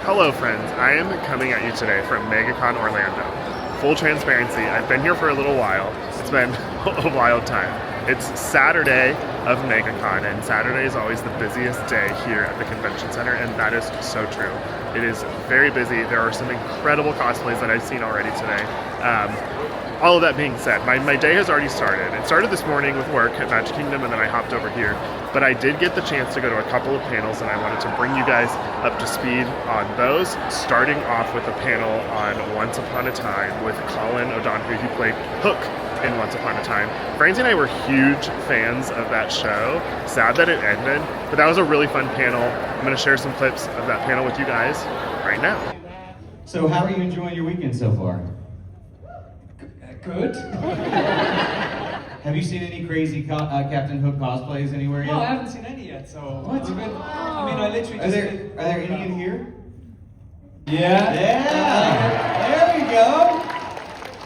Hello friends, I am coming at you today from MEGACON Orlando. Full transparency, I've been here for a little while. It's been a wild time. It's Saturday of MEGACON, and Saturday is always the busiest day here at the convention center, and that is so true. It is very busy. There are some incredible cosplays that I've seen already today. All of that being said, my day has already started. It started this morning with work at Magic Kingdom, and then I hopped over here. But I did get the chance to go to a couple of panels, and I wanted to bring you guys up to speed on those, starting off with a panel on Once Upon a Time with Colin O'Donoghue, who played Hook in Once Upon a Time. Francie and I were huge fans of that show. Sad that it ended, but that was a really fun panel. I'm going to share some clips of that panel with you guys right now. So how are you enjoying your weekend so far? Good. Have you seen any crazy Captain Hook cosplays anywhere yet? No, I haven't seen any yet, so what? it's a bit, I mean, I literally Are just... there any in here? Yeah. There we go!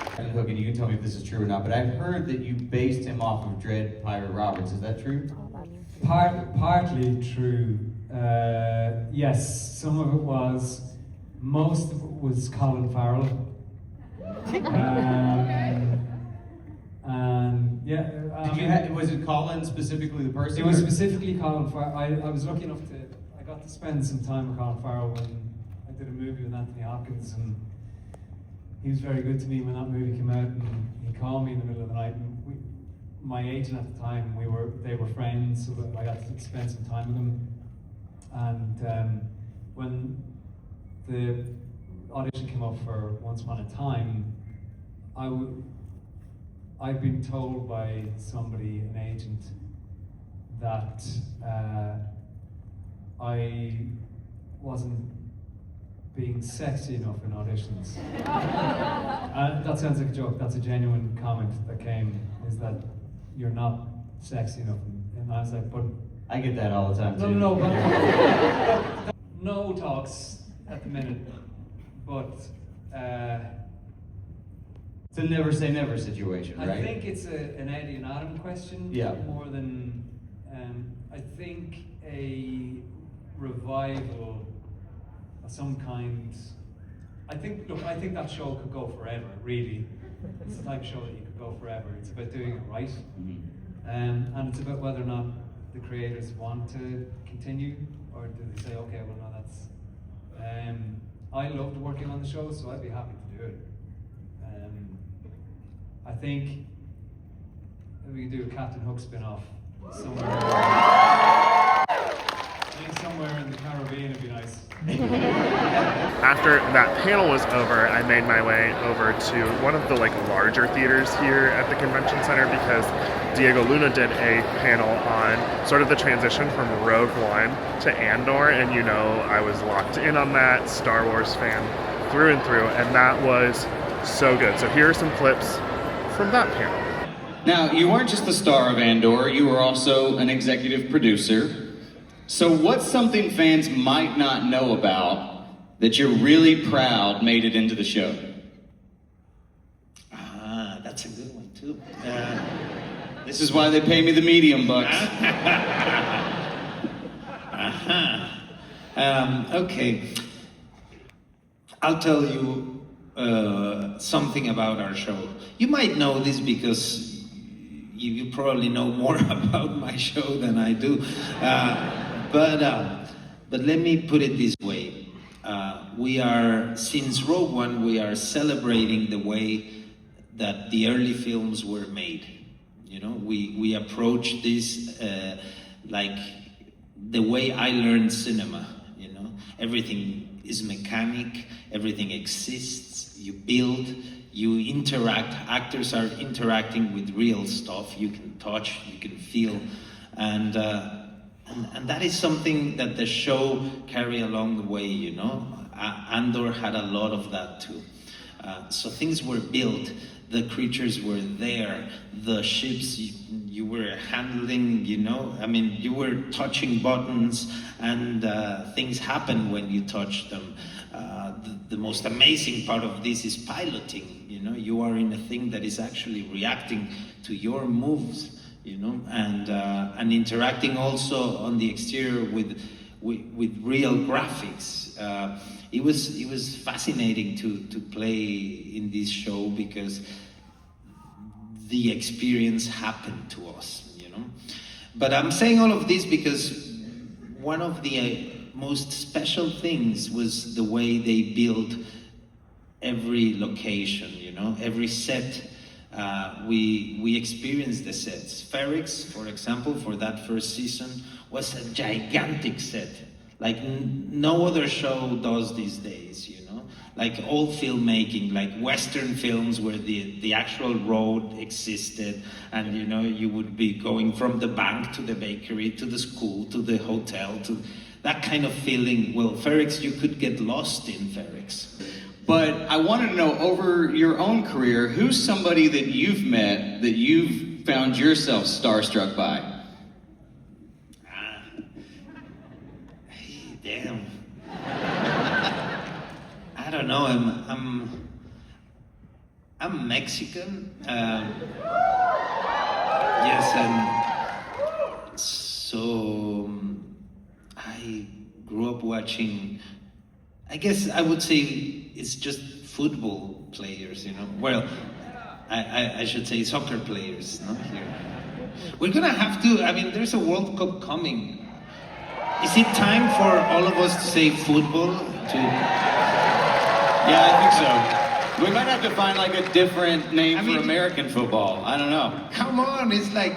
Captain Hook, and you can tell me if this is true or not, but I've heard that you based him off of Dread Pirate Roberts. Is that true? Partly true. Yes, some of it was. Most of it was Colin Farrell. And yeah, Was it Colin specifically the person? it was specifically Colin Farrell. I was lucky enough I got to spend some time with Colin Farrell when I did a movie with Anthony Hopkins, and he was very good to me when that movie came out, and he called me in the middle of the night, and my agent at the time, they were friends, so that I got to spend some time with him. And when the audition came up for Once Upon a Time, I'd been told by somebody, an agent, that I wasn't being sexy enough in auditions. That sounds like a joke. That's a genuine comment that came, is that you're not sexy enough. And I was like, but... I get that all the time too. No, but no talks at the minute, but it's a never say never situation, right? I think it's an Eddie and Adam question, yeah, more than I think a revival of some kind. I think that show could go forever, really. It's the type of show that you could go forever. It's about doing it right, and it's about whether or not the creators want to continue, or do they say, okay, well, no, that's... I loved working on the show, so I'd be happy to do it. I think we could do a Captain Hook spin-off somewhere. I think somewhere in the Caribbean would be nice. After that panel was over, I made my way over to one of the larger theaters here at the convention center, because Diego Luna did a panel on sort of the transition from Rogue One to Andor, and I was locked in on that, Star Wars fan through and through, and that was so good. So here are some clips from that panel. Now, you weren't just the star of Andor, you were also an executive producer. So what's something fans might not know about that you're really proud made it into the show? That's a good one too. This is why they pay me the medium bucks. Okay. I'll tell you something about our show. You might know this because you probably know more about my show than I do. But let me put it this way. We are, since Rogue One, we are celebrating the way that the early films were made. We approach this like the way I learned cinema. Everything is mechanic, everything exists, you build, you interact, actors are interacting with real stuff, you can touch, you can feel, and that is something that the show carry along the way, Andor had a lot of that too. So things were built, the creatures were there, the ships you were handling, you were touching buttons, and things happen when you touch them. The most amazing part of this is piloting, you are in a thing that is actually reacting to your moves, and interacting also on the exterior with real graphics. It was fascinating to play in this show because the experience happened to us, you know. But I'm saying all of this because one of the most special things was the way they built every location, you know, every set. We experienced the sets. Ferrix, for example, for that first season, was a gigantic set, like no other show does these days, you know? Like old filmmaking, like Western films where the actual road existed, and you know, you would be going from the bank to the bakery, to the school, to the hotel, to that kind of feeling. Well, Ferrix, you could get lost in Ferrix. But I wanted to know, over your own career, who's somebody that you've met that you've found yourself starstruck by? Damn. I don't know. I'm Mexican. Yes, and so I grew up watching. I guess I would say it's just football players, you know. Well, I should say soccer players, not here. We're gonna have to. I mean, there's a World Cup coming. Is it time for all of us to say football? Yeah, I think so. We might have to find like a different name for American football. I don't know. Come on, it's like,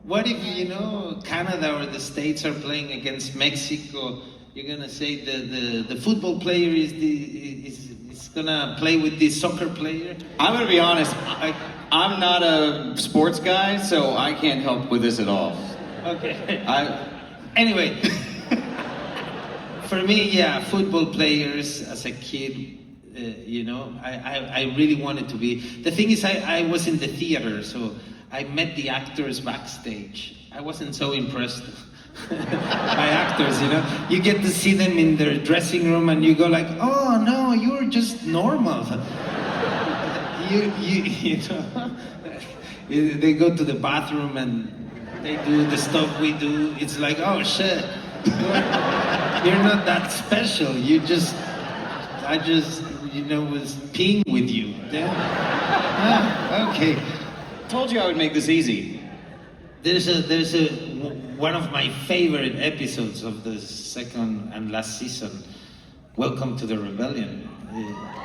what if, you know, Canada or the States are playing against Mexico? You're gonna say the football player is gonna play with the soccer player? I'm gonna be honest, I'm not a sports guy, so I can't help with this at all. Okay. Anyway, for me, yeah, football players as a kid, you know, I really wanted to be. The thing is, I was in the theater, so I met the actors backstage. I wasn't so impressed by actors, you know. You get to see them in their dressing room and you go like, oh no, you're just normal. You know, they go to the bathroom and they do the stuff we do. It's like, oh shit, you're not that special. I just, you know, was peeing with you. Yeah. Ah, okay. Told you I would make this easy. There's one of my favorite episodes of the second and last season. Welcome to the Rebellion.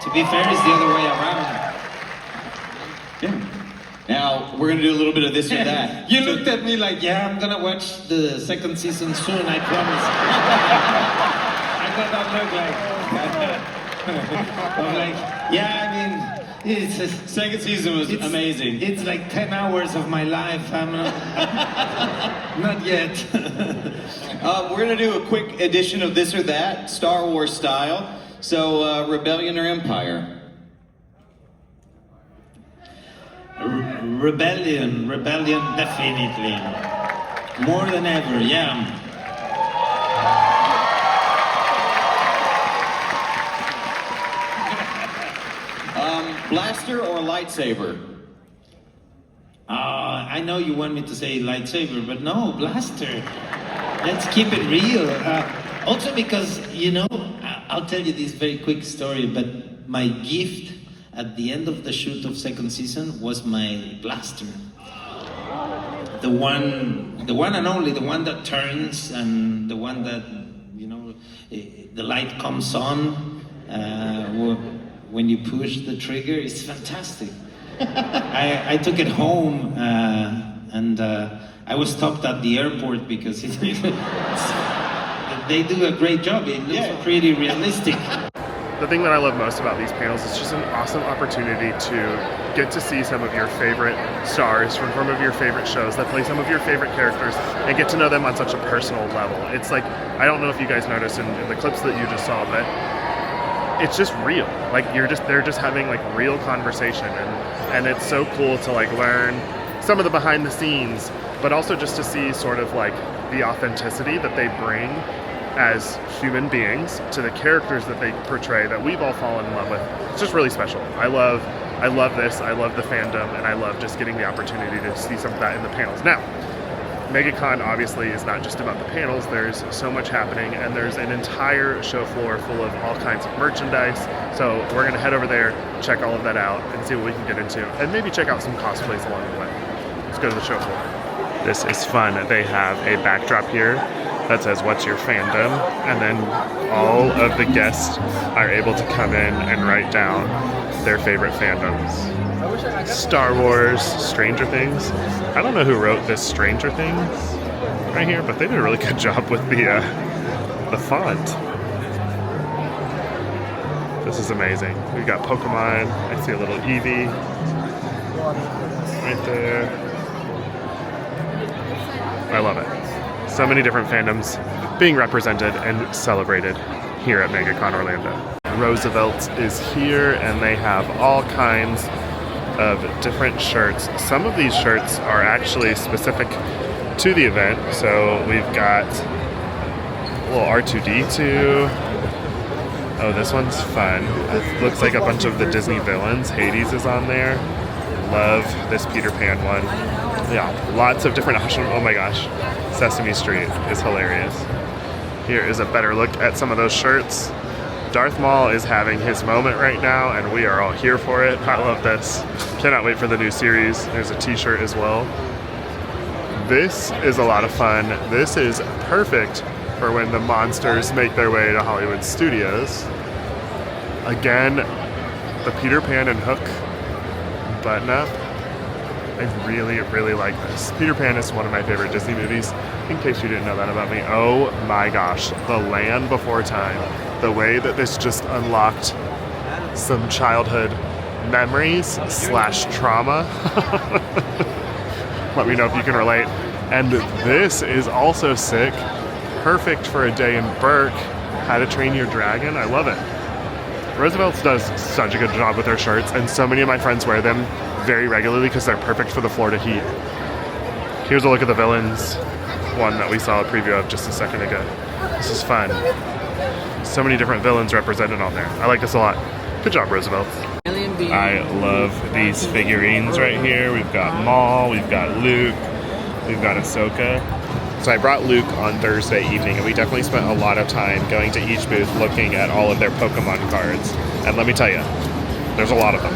To be fair, it's the other way around. Yeah. Now, we're gonna do a little bit of this or that. You looked at me like, yeah, I'm gonna watch the second season soon, I promise. I thought that looked like... I'm like, yeah, I mean, it's... Second season was amazing. It's like 10 hours of my life. I'm not yet. We're gonna do a quick edition of this or that, Star Wars style. So, Rebellion or Empire? Rebellion, definitely. More than ever, yeah. Blaster or lightsaber? I know you want me to say lightsaber, but no, blaster. Let's keep it real. Also because, you know, I'll tell you this very quick story, but my gift at the end of the shoot of second season was my blaster. The one and only, the one that turns and the one that, you know, the light comes on when you push the trigger. It's fantastic. I took it home and I was stopped at the airport because they do a great job. It looks pretty realistic. The thing that I love most about these panels is just an awesome opportunity to get to see some of your favorite stars from some of your favorite shows that play some of your favorite characters and get to know them on such a personal level. It's like, I don't know if you guys noticed in the clips that you just saw, but it's just real. Like they're just having like real conversation, and it's so cool to like learn some of the behind the scenes, but also just to see sort of like the authenticity that they bring as human beings to the characters that they portray that we've all fallen in love with. It's just really special. I love this, I love the fandom, and I love just getting the opportunity to see some of that in the panels. Now, MegaCon obviously is not just about the panels, there's so much happening, and there's an entire show floor full of all kinds of merchandise. So we're gonna head over there, check all of that out, and see what we can get into, and maybe check out some cosplays along the way. Let's go to the show floor. This is fun. They have a backdrop here that says, "What's your fandom?" And then all of the guests are able to come in and write down their favorite fandoms. Star Wars, Stranger Things. I don't know who wrote this Stranger Things right here, but they did a really good job with the font. This is amazing. We've got Pokemon. I see a little Eevee right there. I love it. So many different fandoms being represented and celebrated here at MegaCon Orlando. Roosevelt is here, and they have all kinds of different shirts. Some of these shirts are actually specific to the event. So we've got a little R2-D2. Oh, this one's fun. It looks like a bunch of the Disney villains. Hades is on there. Love this Peter Pan one. Yeah, lots of different options. Oh my gosh, Sesame Street is hilarious. Here is a better look at some of those shirts. Darth Maul is having his moment right now, and we are all here for it. I love this. Cannot wait for the new series. There's a t-shirt as well. This is a lot of fun. This is perfect for when the monsters make their way to Hollywood studios. Again, the Peter Pan and Hook button-up. I really, really like this. Peter Pan is one of my favorite Disney movies, in case you didn't know that about me. Oh my gosh, The Land Before Time. The way that this just unlocked some childhood memories / trauma. Let me know if you can relate. And this is also sick. Perfect for a day in Burke. How to Train Your Dragon. I love it. Roosevelt's does such a good job with their shirts, and so many of my friends wear them very regularly because they're perfect for the Florida heat. Here's a look at the villains one that we saw a preview of just a second ago. This is fun. So many different villains represented on there. I like this a lot. Good job, Roosevelt. I love these figurines right here. We've got Maul, we've got Luke, we've got Ahsoka. So I brought Luke on Thursday evening, and we definitely spent a lot of time going to each booth looking at all of their Pokemon cards. And let me tell you, there's a lot of them.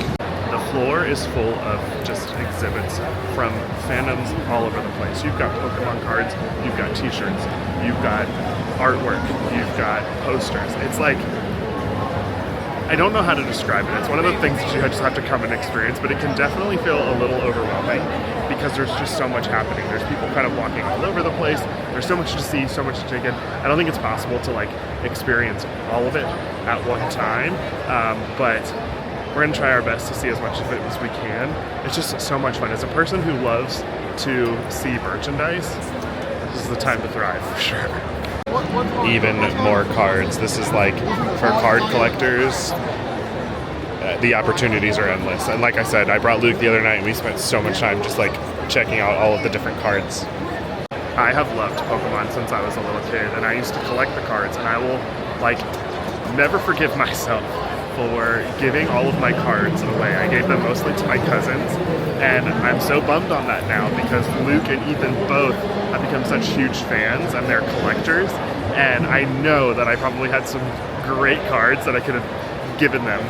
The floor is full of just exhibits from fandoms all over the place. You've got Pokemon cards, you've got t-shirts, you've got artwork, you've got posters. It's like, I don't know how to describe it. It's one of the things that you just have to come and experience, but it can definitely feel a little overwhelming because there's just so much happening. There's people kind of walking all over the place. There's so much to see, so much to take in. I don't think it's possible to like experience all of it at one time, but we're gonna try our best to see as much of it as we can. It's just so much fun. As a person who loves to see merchandise, this is the time to thrive for sure. Even more cards. This is like for card collectors. The opportunities are endless. And like I said, I brought Luke the other night and we spent so much time just like checking out all of the different cards. I have loved Pokemon since I was a little kid, and I used to collect the cards, and I will like never forgive myself for giving all of my cards away. I gave them mostly to my cousins, and I'm so bummed on that now because Luke and Ethan both have become such huge fans and they're collectors, and I know that I probably had some great cards that I could have given them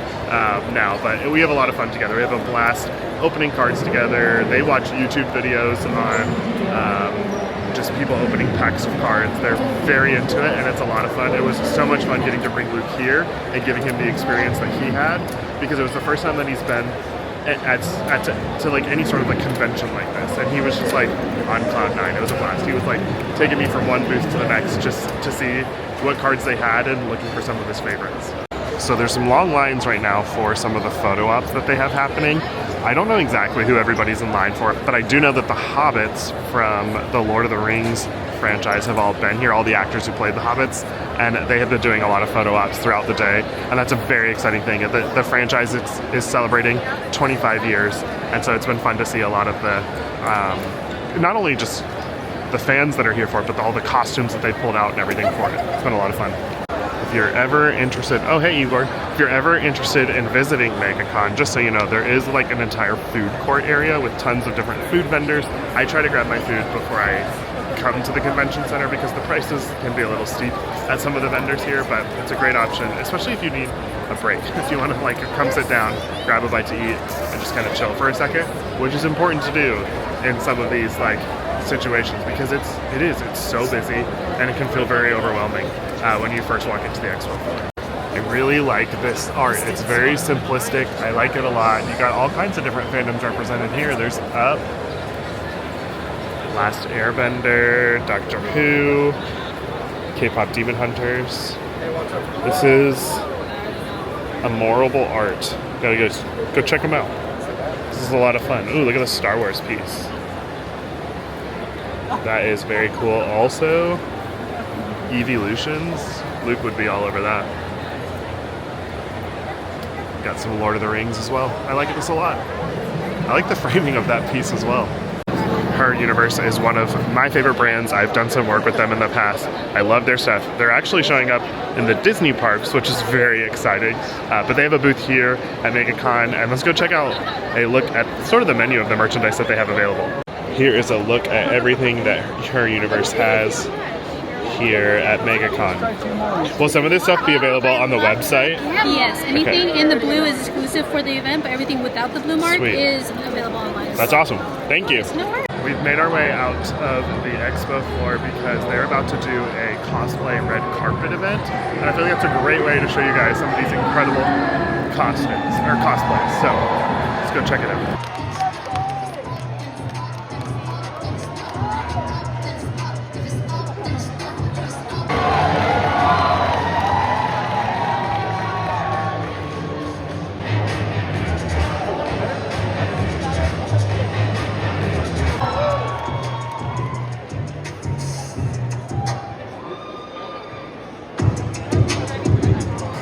now, but we have a lot of fun together. We have a blast opening cards together. They watch YouTube videos on just people opening packs of cards. They're very into it, and it's a lot of fun. It was so much fun getting to bring Luke here and giving him the experience that he had, because it was the first time that he's been to like any sort of like convention like this, and he was just like on cloud nine. It was a blast. He was like taking me from one booth to the next just to see what cards they had and looking for some of his favorites. So there's some long lines right now for some of the photo ops that they have happening. I don't know exactly who everybody's in line for, but I do know that the Hobbits from the Lord of the Rings franchise have all been here, all the actors who played the Hobbits, and they have been doing a lot of photo ops throughout the day, and that's a very exciting thing. The franchise is celebrating 25 years, and so it's been fun to see a lot of the, not only just the fans that are here for it, but all the costumes that they pulled out and everything for it. It's been a lot of fun. If you're ever interested, oh hey Igor, if you're ever interested in visiting MegaCon, just so you know, there is like an entire food court area with tons of different food vendors. I try to grab my food before I come to the convention center because the prices can be a little steep at some of the vendors here, but it's a great option, especially if you need a break. If you want to like come sit down, grab a bite to eat, and just kind of chill for a second, which is important to do in some of these like situations because it's so busy and it can feel very overwhelming when you first walk into the expo floor. I really like this art. It's very simplistic. I like it a lot. You got all kinds of different fandoms represented here. There's Up, Last Airbender, Doctor Who, K-pop Demon Hunters. This is Immortal Art. Gotta go check them out. This is a lot of fun. Ooh, look at the Star Wars piece. That is very cool. Also, Evolutions. Luke would be all over that. Got some Lord of the Rings as well. I like this a lot. I like the framing of that piece as well. Her Universe is one of my favorite brands. I've done some work with them in the past. I love their stuff. They're actually showing up in the Disney parks, which is very exciting. But they have a booth here at MegaCon, and let's go check out a look at sort of the menu of the merchandise that they have available. Here is a look at everything that Her Universe has here at MegaCon. Will some of this stuff be available on the website? Yes, anything in the blue is exclusive for the event, but everything without the blue mark is available online. That's awesome. Thank you. No worries. We've made our way out of the expo floor because they're about to do a cosplay red carpet event, and I feel like that's a great way to show you guys some of these incredible costumes or cosplays. So let's go check it out.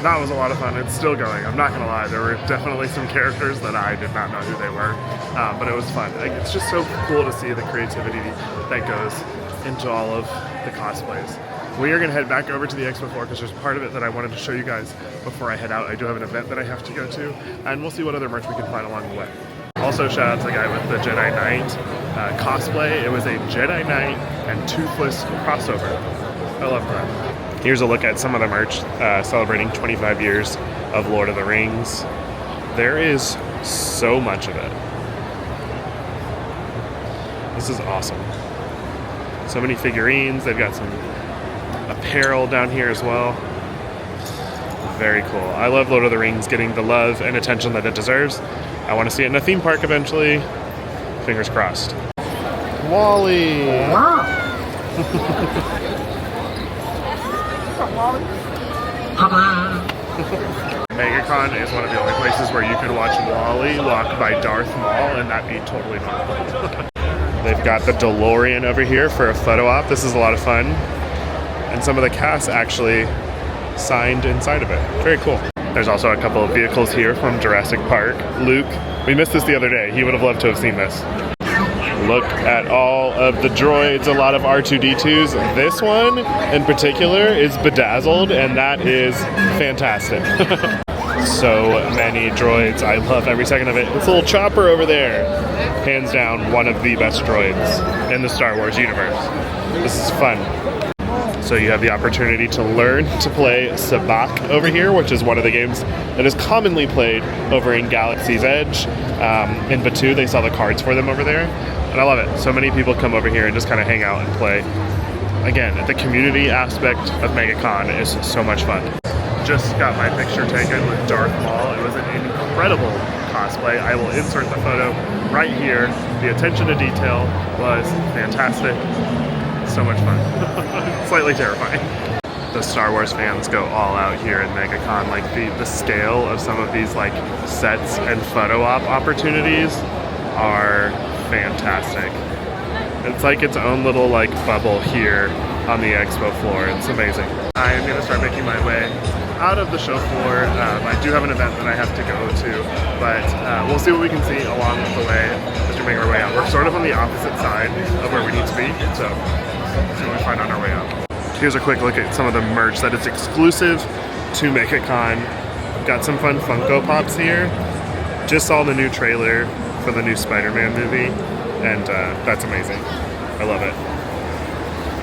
That was a lot of fun. It's still going. I'm not gonna lie. There were definitely some characters that I did not know who they were, but it was fun. Like, it's just so cool to see the creativity that goes into all of the cosplays. We are gonna head back over to the expo floor because there's part of it that I wanted to show you guys before I head out. I do have an event that I have to go to, and we'll see what other merch we can find along the way. Also, shout out to the guy with the Jedi Knight cosplay. It was a Jedi Knight and Toothless crossover. I love that. Here's a look at some of the merch celebrating 25 years of Lord of the Rings. There is so much of it. This is awesome. So many figurines. They've got some apparel down here as well. Very cool. I love Lord of the Rings getting the love and attention that it deserves. I want to see it in a theme park eventually. Fingers crossed. Wally! MegaCon is one of the only places where you can watch Wally walk by Darth Maul and that be totally normal. They've got the DeLorean over here for a photo op. This is a lot of fun. And some of the cast actually signed inside of it. Very cool. There's also a couple of vehicles here from Jurassic Park. Luke, we missed this the other day. He would have loved to have seen this. Look at all of the droids, a lot of R2-D2s. This one in particular is bedazzled, and that is fantastic. So many droids. I love every second of it. This little chopper over there, hands down one of the best droids in the Star Wars universe. This is fun. So you have the opportunity to learn to play Sabacc over here, which is one of the games that is commonly played over in Galaxy's Edge. In Batuu, they sell the cards for them over there. And I love it. So many people come over here and just kind of hang out and play. Again, the community aspect of MegaCon is so much fun. Just got my picture taken with Darth Maul. It was an incredible cosplay. I will insert the photo right here. The attention to detail was fantastic. So much fun. Slightly terrifying. The Star Wars fans go all out here in MegaCon. Like the scale of some of these like sets and photo op opportunities are fantastic. It's like its own little like bubble here on the expo floor. It's amazing. I am gonna start making my way out of the show floor. I do have an event that I have to go to, but we'll see what we can see along the way as we make our way out. We're sort of on the opposite side of where we need to be, so we'll see what we find on our way out. Here's a quick look at some of the merch that is exclusive to MegaCon. Got some fun Funko Pops here. Just saw the new trailer for the new Spider-Man movie, and that's amazing. I love it.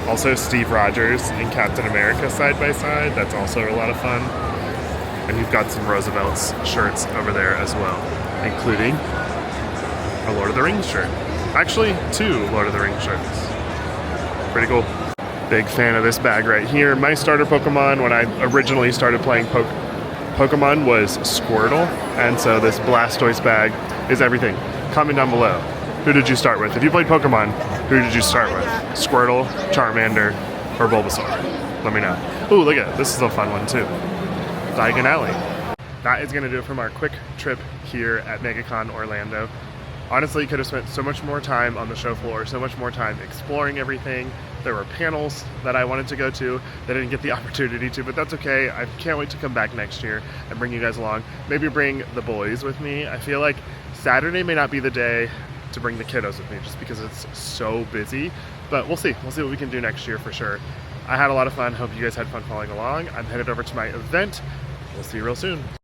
Also Steve Rogers and Captain America side by side. That's also a lot of fun. And you've got some Roosevelt's shirts over there as well, including a Lord of the Rings shirt. Actually, 2 Lord of the Rings shirts. Pretty cool. Big fan of this bag right here. My starter Pokemon when I originally started playing Pokemon was Squirtle, and so this Blastoise bag is everything. Comment down below. Who did you start with? If you played Pokemon, who did you start with? Squirtle, Charmander, or Bulbasaur? Let me know. Ooh, look at it. This is a fun one too. Diagon Alley. That is gonna do it from our quick trip here at MegaCon Orlando. Honestly, could have spent so much more time on the show floor, so much more time exploring everything. There were panels that I wanted to go to that I didn't get the opportunity to, but that's okay. I can't wait to come back next year and bring you guys along. Maybe bring the boys with me. I feel like Saturday may not be the day to bring the kiddos with me just because it's so busy, but we'll see. We'll see what we can do next year for sure. I had a lot of fun. Hope you guys had fun following along. I'm headed over to my event. We'll see you real soon.